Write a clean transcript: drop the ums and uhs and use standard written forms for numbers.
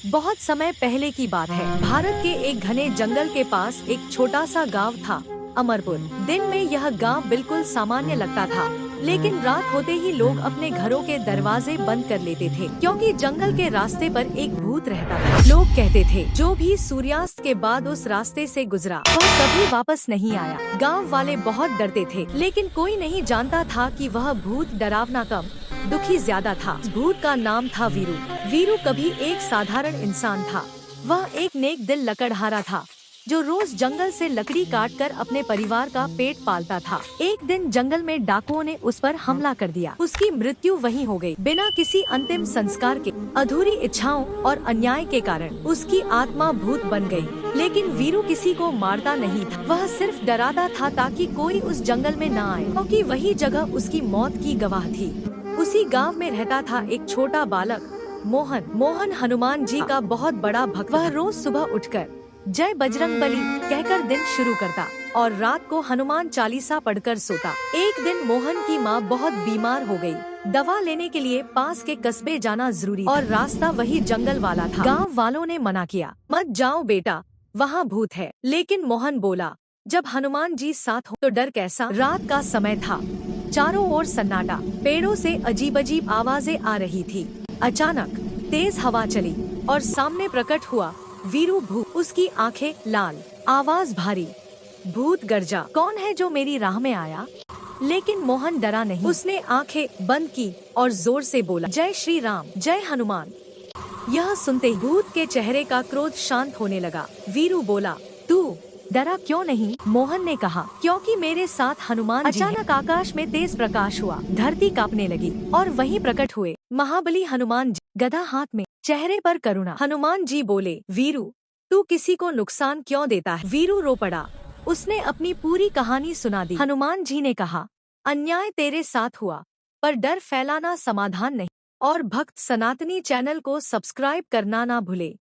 बहुत समय पहले की बात है। भारत के एक घने जंगल के पास एक छोटा सा गांव था, अमरपुर। दिन में यह गांव बिल्कुल सामान्य लगता था, लेकिन रात होते ही लोग अपने घरों के दरवाजे बंद कर लेते थे, क्योंकि जंगल के रास्ते पर एक भूत रहता था। लोग कहते थे जो भी सूर्यास्त के बाद उस रास्ते से गुजरा वह कभी वापस नहीं आया। गांव वाले बहुत डरते थे, लेकिन कोई नहीं जानता था कि वह भूत डरावना कम दुखी ज्यादा था। भूत का नाम था वीरू। वीरू कभी एक साधारण इंसान था। वह एक नेक दिल लकड़हारा था, जो रोज जंगल से लकड़ी काटकर अपने परिवार का पेट पालता था। एक दिन जंगल में डाकुओं ने उस पर हमला कर दिया। उसकी मृत्यु वहीं हो गई, बिना किसी अंतिम संस्कार के। अधूरी इच्छाओं और अन्याय के कारण उसकी आत्मा भूत बन गई। लेकिन वीरू किसी को मारता नहीं था, वह सिर्फ डराता था ताकि कोई उस जंगल में न आए, क्योंकि वही जगह उसकी मौत की गवाह थी। उसी गांव में रहता था एक छोटा बालक मोहन। मोहन हनुमान जी का बहुत बड़ा भक्त। वह रोज सुबह उठकर जय बजरंगबली कहकर दिन शुरू करता और रात को हनुमान चालीसा पढ़कर सोता। एक दिन मोहन की माँ बहुत बीमार हो गई। दवा लेने के लिए पास के कस्बे जाना जरूरी और रास्ता वही जंगल वाला था। गांव वालों ने मना किया, मत जाओ बेटा, वहाँ भूत है। लेकिन मोहन बोला, जब हनुमान जी साथ हो तो डर कैसा। रात का समय था, चारों ओर सन्नाटा, पेड़ों से अजीब अजीब आवाजें आ रही थी। अचानक तेज हवा चली और सामने प्रकट हुआ वीरू भूत। उसकी आंखें लाल, आवाज भारी। भूत गर्जा, कौन है जो मेरी राह में आया? लेकिन मोहन डरा नहीं। उसने आंखें बंद की और जोर से बोला, जय श्री राम, जय हनुमान। यह सुनते ही भूत के चेहरे का क्रोध शांत होने लगा। वीरू बोला, तू डरा क्यों नहीं? मोहन ने कहा, क्योंकि मेरे साथ हनुमान जी हैं। अचानक आकाश में तेज प्रकाश हुआ, धरती कांपने लगी और वहीं प्रकट हुए महाबली हनुमान जी, गदा हाथ में, चेहरे पर करुणा। हनुमान जी बोले, वीरू, तू किसी को नुकसान क्यों देता है? वीरू रो पड़ा। उसने अपनी पूरी कहानी सुना दी। हनुमान जी ने कहा, अन्याय तेरे साथ हुआ, पर डर फैलाना समाधान नहीं। और भक्त सनातनी चैनल को सब्सक्राइब करना ना भूले।